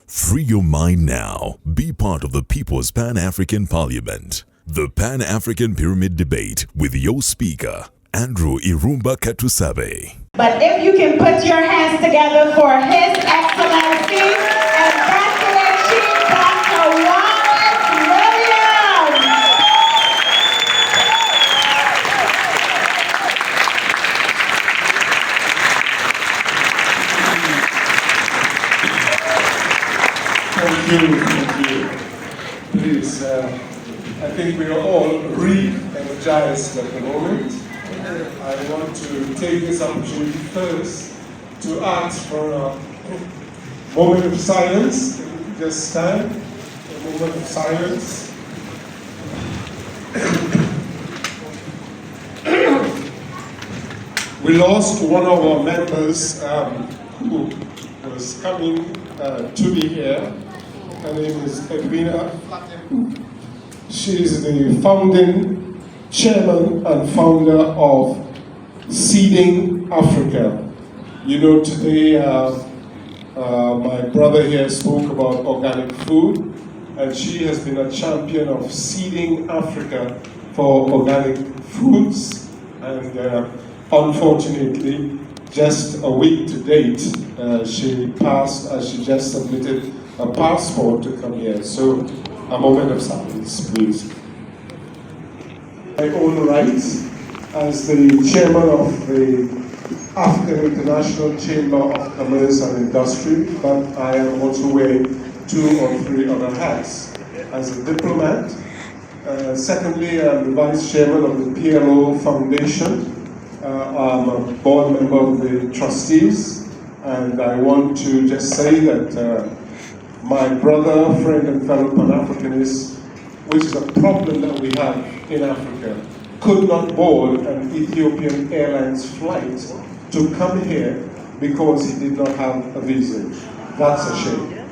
Free your mind now. Be part of the People's Pan-African Parliament. The Pan-African Pyramid Debate with your speaker, Andrew Irumba Katusabe. But if you can put your hands together for His Excellency, Ambassador-in-Chief Dr. Wallace Williams. Thank you. Please, I think we are all re-energized at the moment. I want to take this opportunity first to ask for a moment of silence. Just stand, a moment of silence. We lost one of our members who was coming to be here. Her name is Edwina. She is the founding chairman and founder of Seeding Africa. You know, today my brother here spoke about organic food, and she has been a champion of Seeding Africa for organic foods. And unfortunately, just a week to date, she passed as she just submitted a passport to come here. So, a moment of silence, please. My own rights as the chairman of the African International Chamber of Commerce and Industry, but I am also wearing 2 or 3 other hats. As a diplomat, secondly, I'm the vice chairman of the PLO Foundation. I'm a board member of the trustees, and I want to just say that my brother, friend, and fellow Pan-Africanist, which is a problem that we have in Africa, could not board an Ethiopian Airlines flight to come here because he did not have a visa. That's a shame.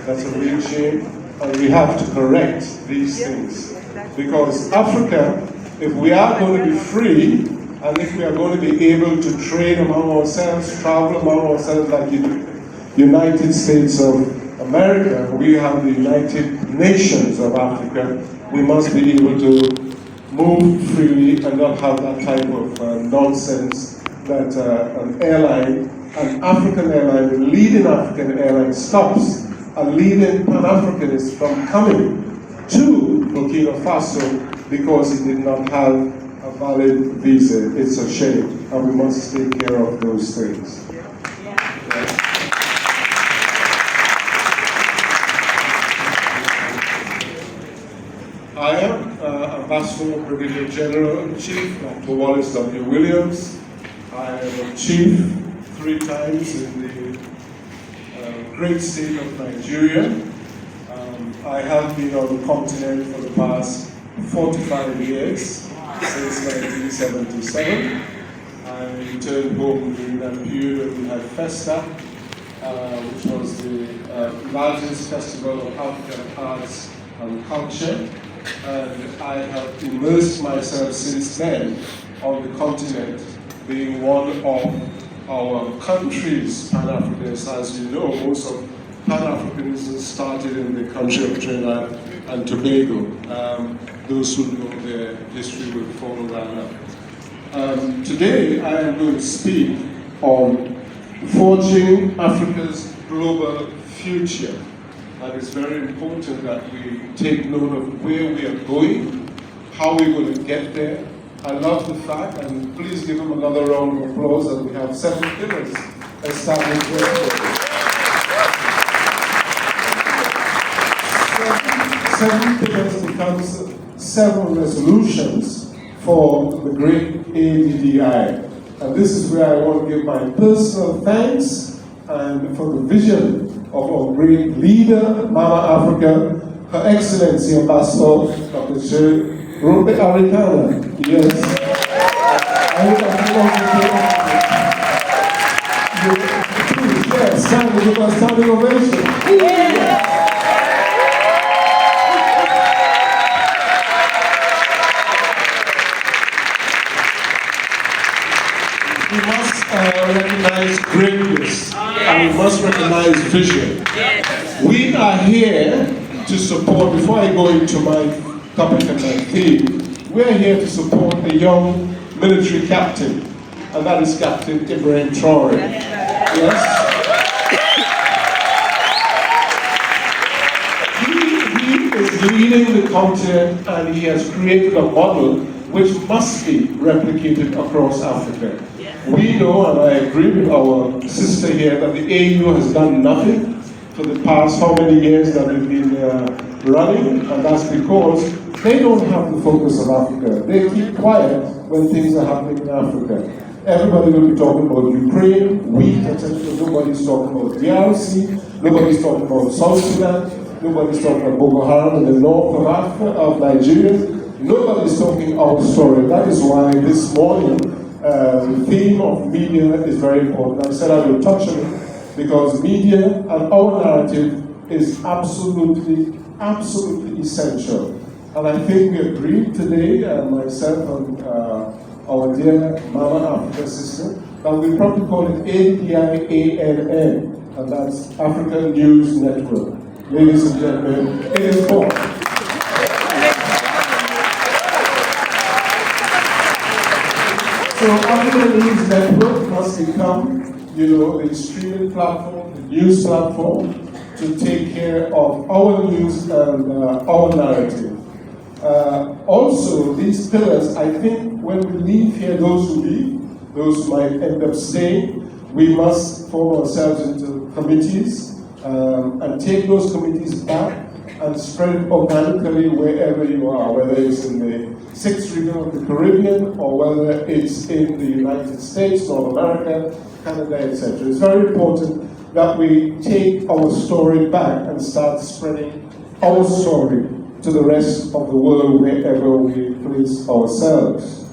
That's a real shame, and we have to correct these things. Because Africa, if we are going to be free, and if we are going to be able to trade among ourselves, travel among ourselves like the United States of America, we have the United Nations of Africa, we must be able to move freely and not have that type of nonsense that an airline, an African airline, a leading African airline stops a leading Pan-Africanist from coming to Burkina Faso because he did not have a valid visa. It's a shame, and we must take care of those things. I am Ambassador, Brigadier General-in-Chief, Dr. Wallace W. Williams. I am a chief 3 times in the great state of Nigeria. I have been on the continent for the past 45 years, since 1977. I returned home during that period when we had Festa, which was the largest festival of African arts and culture. And I have immersed myself since then on the continent, being one of our country's Pan-Africanists. As you know, most of Pan-Africanism started in the country of Trinidad and Tobago. Those who know their history will follow that up. Today, I am going to speak on forging Africa's global future. And it's very important that we take note of where we are going, how we're going to get there. I love the fact, and please give them another round of applause, that we have 7 pillars established here. 7 pillars becomes 7 resolutions for the great ADDI. And this is where I want to give my personal thanks and for the vision of our great leader, Mama Africa, Her Excellency Ambassador Dr. Robert Arikana. Yes. I would like to stand and give a standing ovation. Yeah. We must recognize greatness, and we must recognize vision. We are here to support, before I go into my topic and my theme, we are here to support a young military captain, and that is Captain Ibrahim Traore. Yes? He is leading the continent, and he has created a model which must be replicated across Africa. We know, and I agree with our sister here, that the AU has done nothing for the past how many years that we've been running, and that's because they don't have the focus of Africa. They keep quiet when things are happening in Africa. Everybody will be talking about Ukraine, wheat, etc. Nobody's talking about DRC, nobody's talking about South Sudan, nobody's talking about Boko Haram in the north of Africa, of Nigeria. Nobody's talking our story. That is why this morning, the theme of media is very important. I said I will touch on it because media and our narrative is absolutely essential. And I think we agreed today, myself and our dear Mama Africa sister, that we probably call it ADIANN, and that's African News Network. Ladies and gentlemen, it is born. So African News Network must become, the streaming platform, the news platform, to take care of our news and our narrative. Also, these pillars, I think when we leave here, those who leave, those who might end up staying, we must form ourselves into committees and take those committees back and spread it organically wherever you are, whether it's in the 6th region of the Caribbean or whether it's in the United States, North America, Canada, etc. It's very important that we take our story back and start spreading our story to the rest of the world wherever we place ourselves.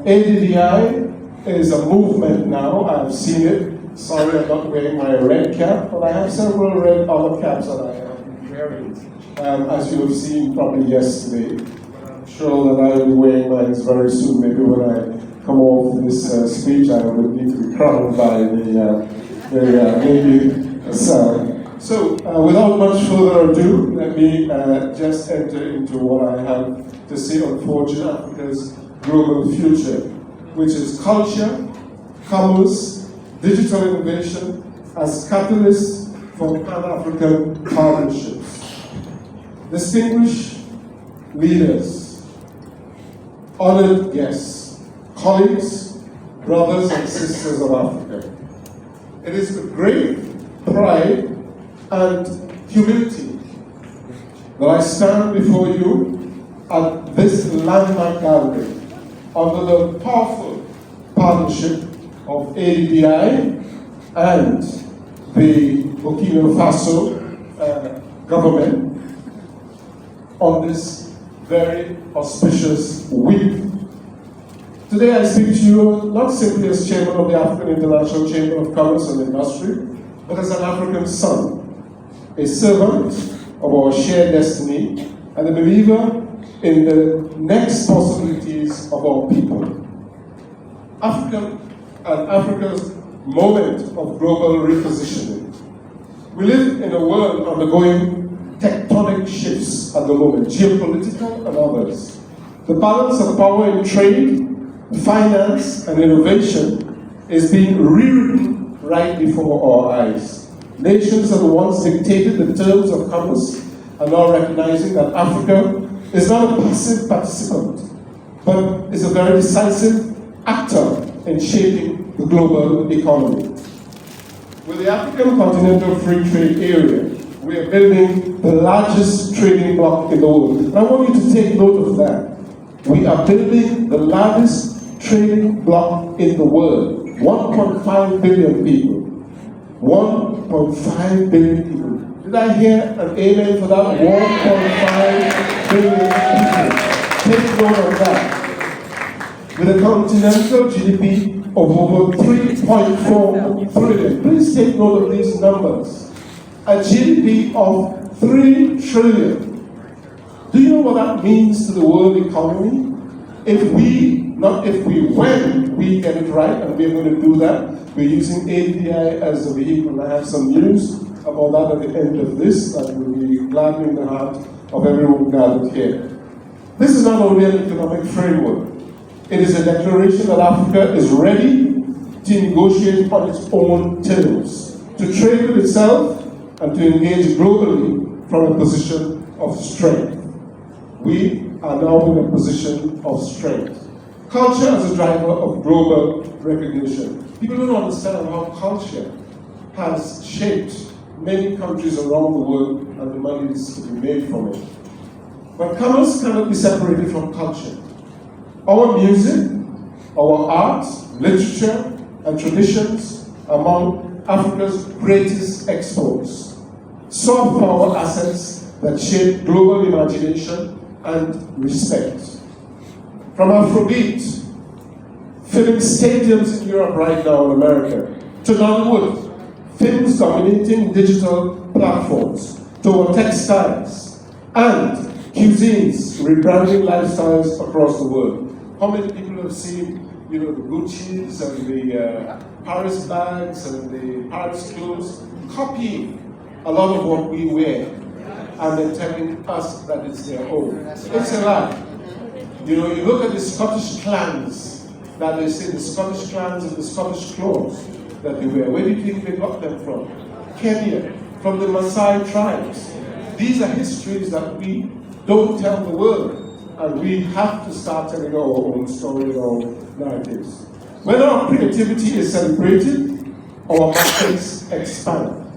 ADDI is a movement now. I've seen it. Sorry, I'm not wearing my red cap, but I have several red other caps that I am wearing, as you have seen probably yesterday. I'm sure that I will be wearing mine very soon. Maybe when I come off this speech, I will need to be crowned by the So, without much further ado, let me just enter into what I have to say on Forging Africa's global future, which is culture, commerce, digital innovation as catalysts for Pan-African partnerships. Distinguished leaders, honored guests, colleagues, brothers and sisters of Africa. It is with great pride and humility that I stand before you at this landmark gathering under the powerful partnership of ADDI and the Burkina Faso government on this very auspicious week. Today I speak to you not simply as chairman of the African International Chamber of Commerce and Industry, but as an African son, a servant of our shared destiny, and a believer in the next possibilities of our people. Africa and Africa's moment of global repositioning. We live in a world undergoing tectonic shifts at the moment, geopolitical and others. The balance of power in trade, finance, and innovation is being rewritten right before our eyes. Nations that once dictated the terms of commerce are now recognizing that Africa is not a passive participant, but is a very decisive actor in shaping the global economy. With the African Continental Free Trade Area, we are building the largest trading bloc in the world. And I want you to take note of that. We are building the largest trading bloc in the world. 1.5 billion people. 1.5 billion people. Did I hear an amen for that? 1.5 billion people. Take note of that. With a continental GDP of over 3.4 trillion. Please take note of these numbers. A GDP of 3 trillion. Do you know what that means to the world economy? When we get it right, and we're going to do that, we're using ADI as the vehicle. I have some news about that at the end of this, that will be gladdening the heart of everyone gathered here. This is not only an economic framework, it is a declaration that Africa is ready to negotiate on its own terms, to trade with itself, and to engage globally from a position of strength. We are now in a position of strength. Culture as a driver of global recognition. People don't understand how culture has shaped many countries around the world and the money is to be made from it. But commerce cannot be separated from culture. Our music, our art, literature, and traditions among Africa's greatest exports. Soft power assets that shape global imagination and respect. From Afrobeat, filling stadiums in Europe right now in America, to Nollywood, films dominating digital platforms, to our textiles, and cuisines rebranding lifestyles across the world. How many people have seen, the Gucci's and the Paris bags and the Paris clothes copying a lot of what we wear, and then telling us that it's their own? It's a lie. You look at the Scottish clans, that they say the Scottish clans and the Scottish clothes that they wear. Where do you think they got them from? Kenya, from the Maasai tribes. These are histories that we don't tell the world, and we have to start telling our own story, our own narratives. When our creativity is celebrated, our markets expand.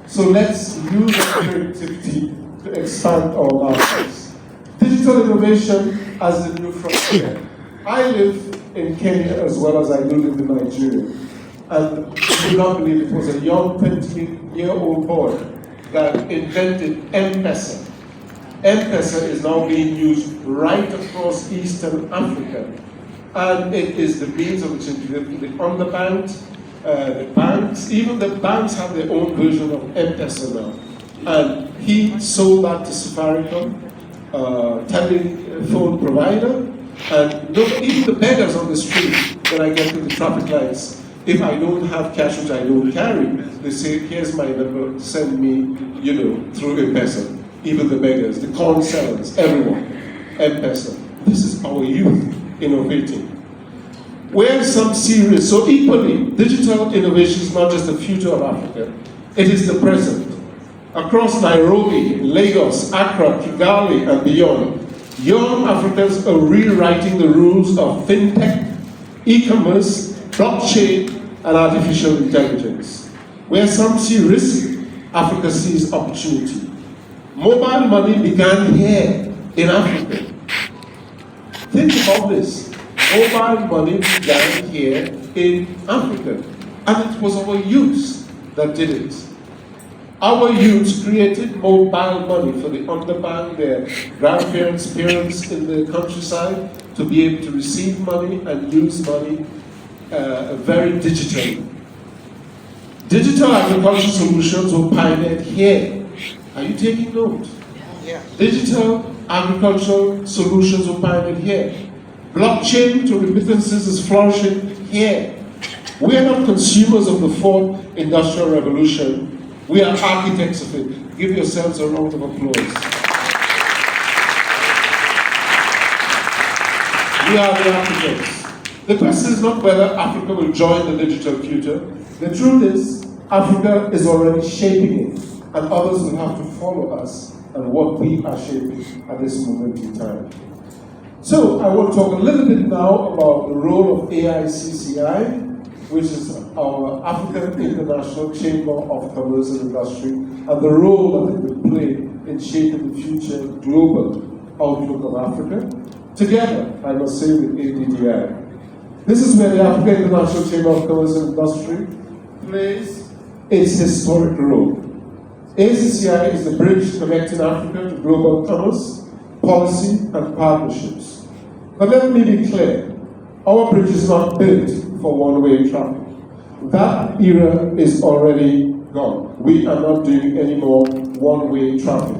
So let's use our creativity to expand our markets. Digital innovation as the new frontier. I live in Kenya as well as I do live in Nigeria. And you do not believe it was a young 20-year-old boy that invented M-Pesa. M-Pesa is now being used right across Eastern Africa. And it is the means of which the underbanked, the banks, even the banks have their own version of M-Pesa now. And he sold that to Safaricom, telephone provider, and even the beggars on the street, when I get to the traffic lights, if I don't have cash, which I don't carry, they say, here's my number, send me, through M-Pesa. Even the beggars, the corn sellers, everyone, M-Pesa. This is our youth innovating. Where some serious, so equally, digital innovation is not just the future of Africa, it is the present. Across Nairobi, Lagos, Accra, Kigali, and beyond, young Africans are rewriting the rules of fintech, e-commerce, blockchain, and artificial intelligence. Where some see risk, Africa sees opportunity. Mobile money began here in Africa. Think about this. Mobile money began here in Africa. And it was our youth that did it. Our youth created mobile money for the underbanked, their grandparents, parents in the countryside, to be able to receive money and use money very digitally. Digital agriculture solutions were pioneered here. Are you taking note? Yeah. Digital agricultural solutions were pioneered here. Blockchain to remittances is flourishing here. We are not consumers of the fourth industrial revolution. We are architects of it. Give yourselves a round of applause. We are the architects. The question is not whether Africa will join the digital future. The truth is, Africa is already shaping it, and others will have to follow us and what we are shaping at this moment in time. So I will talk a little bit now about the role of AICCI, which is our African International Chamber of Commerce and Industry, and the role that it will play in shaping the future global outlook of Africa, together, I must say, with ADDI. This is where the African International Chamber of Commerce and Industry plays its historic role. AICCI is the bridge connecting Africa to global commerce, policy, and partnerships. But let me be clear, our bridge is not built for one-way traffic. That era is already gone. We are not doing any more one-way traffic.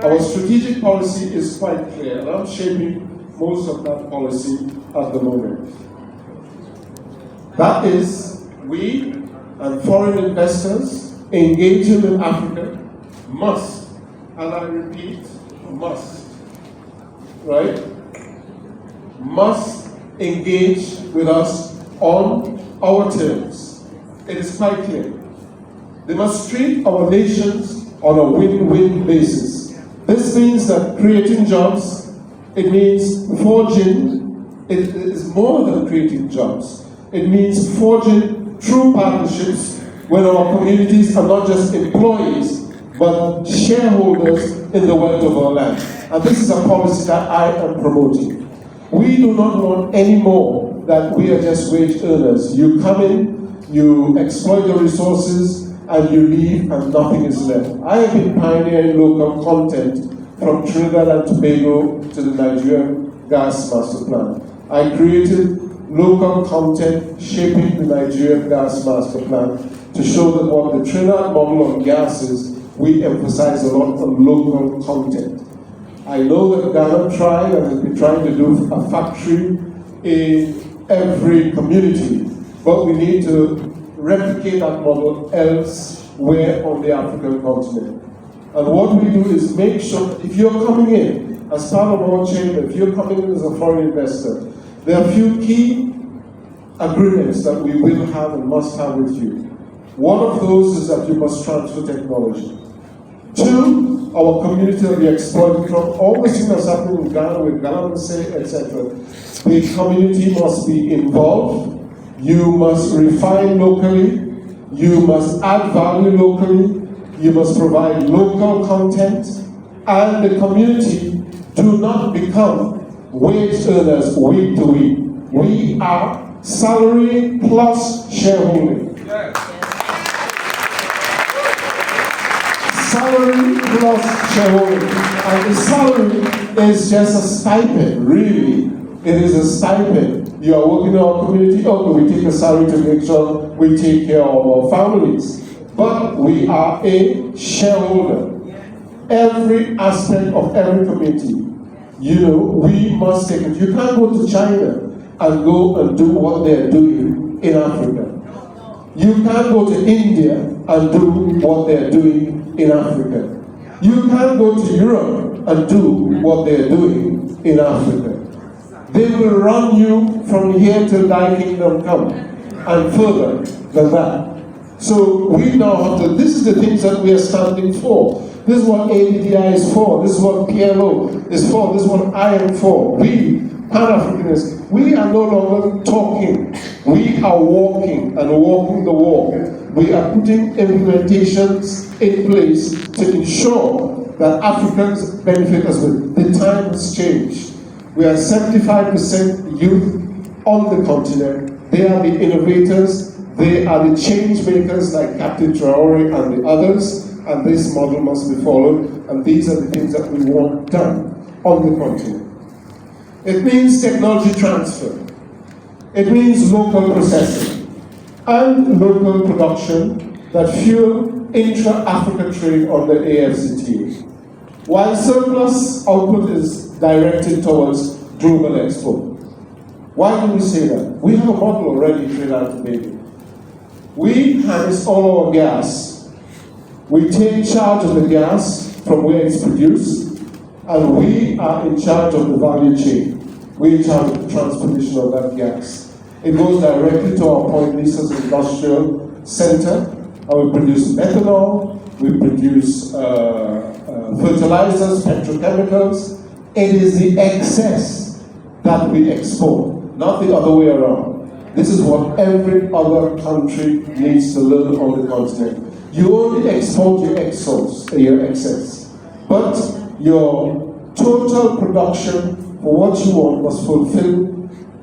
Our strategic policy is quite clear, and I'm shaping most of that policy at the moment. That is, we and foreign investors engaging with Africa, must, and I repeat, must, right? Must engage with us on our terms. It is quite clear. They must treat our nations on a win-win basis. This means that creating jobs, it means forging, it is more than creating jobs. It means forging true partnerships when our communities are not just employees, but shareholders in the wealth of our land. And this is a policy that I am promoting. We do not want any more that we are just wage earners. You come in, you exploit the resources, and you leave and nothing is left. I have been pioneering local content from Trinidad and Tobago to the Nigerian gas master plan. I created local content shaping the Nigerian gas master plan to show that what the Trinidad model on gas is, we emphasize a lot on local content. I know that Ghana tried and has been trying to do a factory in every community, but we need to replicate that model elsewhere on the African continent. And what we do is make sure that if you're coming in as part of our chamber, if you're coming in as a foreign investor, there are a few key agreements that we will have and must have with you. One of those is that you must transfer technology. Two, our community will be exploited from all the things that's happening in Ghana with Galamsey, etc. The community must be involved. You must refine locally. You must add value locally. You must provide local content. And the community do not become wage earners week to week. We are salary plus shareholding. Yes. Salary plus shareholding. And the salary is just a stipend, really. It is a stipend. You are working in our community, okay, we take a salary to make sure we take care of our families. But we are a shareholder. Every aspect of every community, we must take it. You can't go to China and go and do what they're doing in Africa. You can't go to India and do what they're doing in Africa. You can't go to Europe and do what they're doing in Africa. They will run you from here till thy kingdom come, and further than that. So we now have to, this is the things that we are standing for. This is what ADDI is for. This is what PLO is for. This is what I am for. We, Pan-Africanists, we are no longer talking. We are walking and walking the walk. We are putting implementations in place to ensure that Africans benefit as well. The time has changed. We are 75% youth on the continent. They are the innovators. They are the change makers like Captain Traore and the others. And this model must be followed. And these are the things that we want done on the continent. It means technology transfer. It means local processing and local production that fuel intra-Africa trade on the AFCTA. While surplus output is directed towards global export. Why do we say that? We have a model already in Trinidad and Tobago. We harness all our gas. We take charge of the gas from where it's produced, and we are in charge of the value chain. We're in charge of the transportation of that gas. It goes directly to our Point Lisa's industrial center, and we produce methanol, we produce fertilizers, petrochemicals. It is the excess that we export, not the other way around. This is what every other country needs to learn on the continent. You only export your excess, but your total production for what you want must fulfill,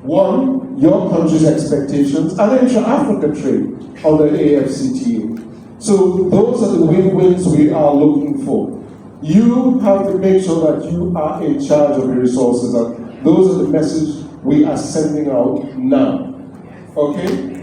one, your country's expectations, and intra-Africa trade on the AFCTA. So those are the win-wins we are looking for. You have to make sure that you are in charge of your resources, and those are the messages we are sending out now. Okay?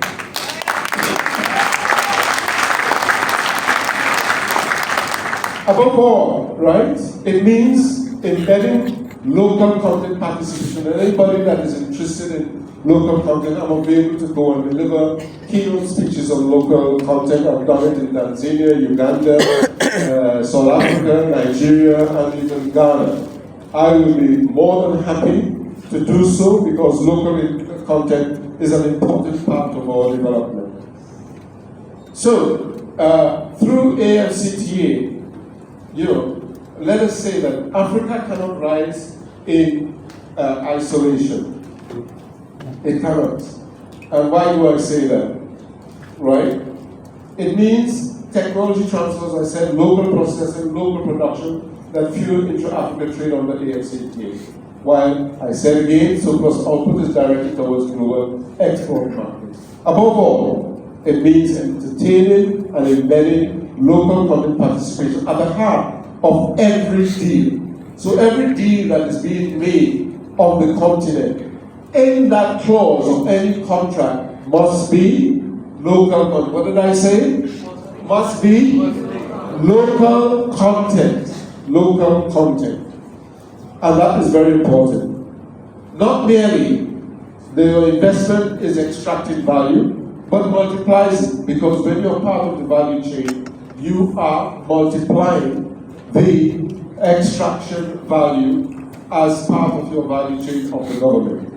Above all, right, it means embedding local content participation. And anybody that is interested in local content. I'm available to go and deliver keynote speeches on local content. I've done it in Tanzania, Uganda, South Africa, Nigeria, and even Ghana. I will be more than happy to do so because local content is an important part of our development. So, through AFCTA, let us say that Africa cannot rise in isolation. It cannot. And why do I say that? Right? It means technology transfer, as I said, local processing, local production that fuel intra-Africa trade under AFCTA. While I said again, surplus output is directed towards global export markets. Above all, it means entertaining and embedding local content participation at the heart of every deal. So every deal that is being made on the continent, in that clause of any contract must be local content. What did I say? Must be local content. Local content. And that is very important. Not merely the investment is extracting value, but multiplies it, because when you're part of the value chain, you are multiplying the extraction value as part of your value chain of the government.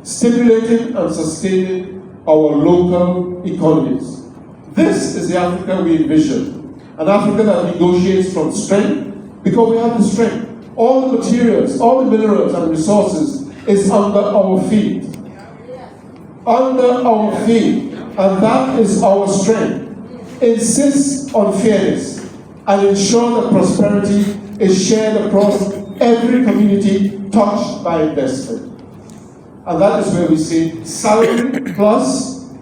Stimulating and sustaining our local economies. This is the Africa we envision. An Africa that negotiates from strength, because we have the strength. All the materials, all the minerals and resources is under our feet. Under our feet. And that is our strength. Insist on fairness and ensure that prosperity is shared across every community touched by investment. And that is where we say salary plus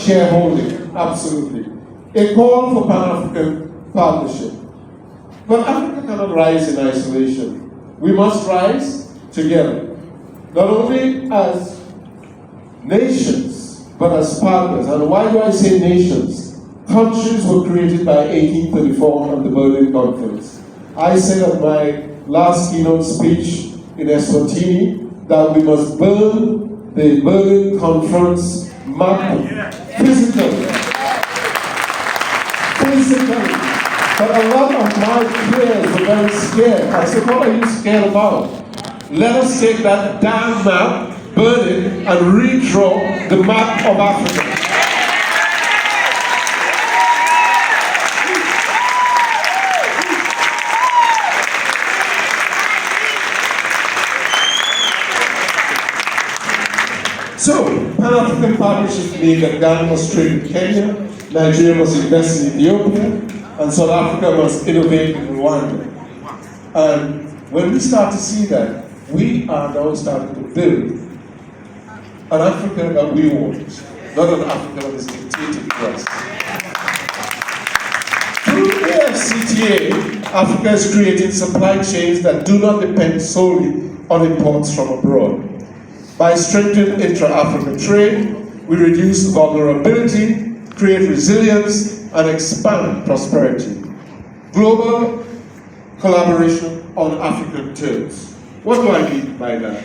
shareholding. Absolutely. A call for Pan-African partnership. But Africa cannot rise in isolation. We must rise together. Not only as nations, but as partners. And why do I say nations? Countries were created by 1834 and the Berlin Conference. I said at my last keynote speech in Eswatini that we must burn the Berlin Conference map physically. But a lot of my peers were very scared. I said, what are you scared about? Let us take that damn map, burn it, and redraw the map of Africa. So, Pan-African partnerships mean that Ghana must trade with Kenya, Nigeria must invest in Ethiopia, and South Africa must innovate in Rwanda. And when we start to see that, we are now starting to build an Africa that we want, not an Africa that is dictated to us. Through AFCTA, Africa is creating supply chains that do not depend solely on imports from abroad. By strengthening intra-African trade, we reduce vulnerability, create resilience, and expand prosperity. Global collaboration on African terms. What do I mean by that?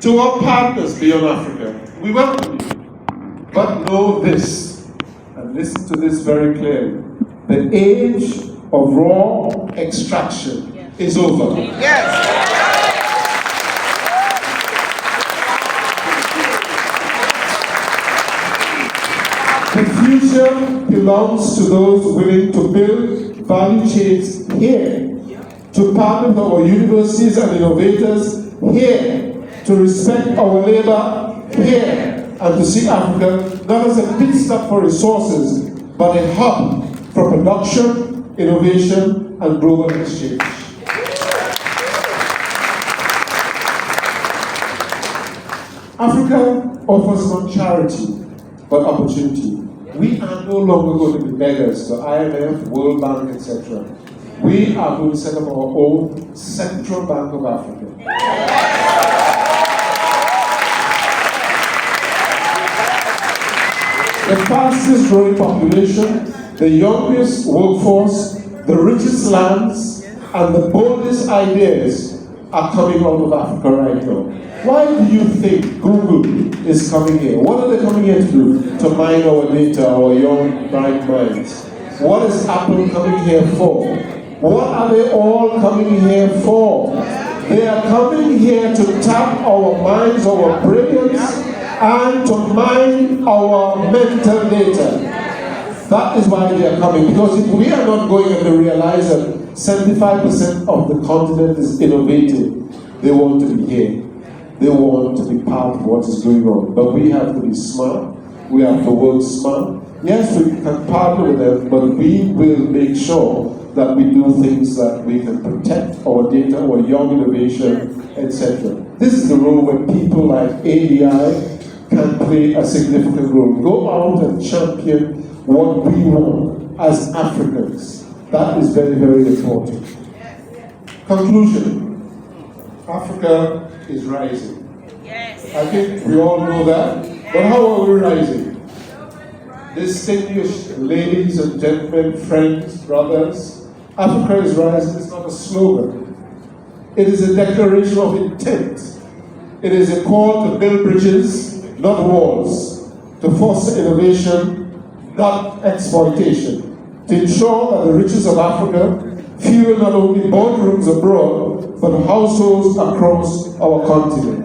To our partners beyond Africa, we welcome you. But know this, and listen to this very clearly. The age of raw extraction is over. Yes. The future belongs to those willing to build value chains here, to partner with our universities and innovators here, to respect our labor here, and to see Africa not as a pit stop for resources, but a hub for production, innovation, and global exchange. Africa offers not charity, but opportunity. We are no longer going to be beggars to IMF, World Bank, etc. We are going to set up our own Central Bank of Africa. The fastest growing population, the youngest workforce, the richest lands, and the boldest ideas are coming out of Africa right now. Why do you think Google is coming here? What are they coming here to do? To mine our data, our young, bright minds. What is Apple coming here for? What are they all coming here for? They are coming here to tap our minds, our brilliance, and to mine our mental data. That is why they are coming. Because if we are not going and they realize that 75% of the continent is innovative, they want to be here. They want to be part of what is going on. But we have to be smart. We have to work smart. Yes, we can partner with them, but we will make sure that we do things that we can protect our data, our young innovation, etc. This is the role where people like ADI can play a significant role. Go out and champion what we want as Africans. That is very, very important. Conclusion. Africa is rising. I think we all know that. But how are we rising? Distinguished ladies and gentlemen, friends, brothers, Africa is rising is not a slogan. It is a declaration of intent. It is a call to build bridges, not walls, to foster innovation, not exploitation, to ensure that the riches of Africa fuel not only boardrooms abroad, but households across our continent.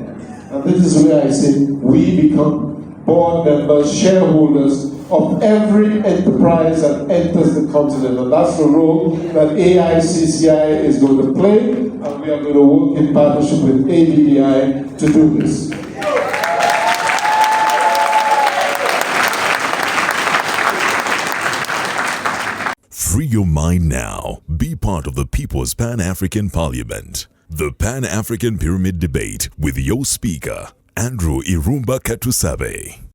And this is where I say we become board members, shareholders of every enterprise that enters the continent. And that's the role that AICCI is going to play, and we are going to work in partnership with ABDI to do this. Free your mind now. Be part of the People's Pan-African Parliament. The Pan-African Pyramid Debate with your speaker, Andrew Irumba Katusabe.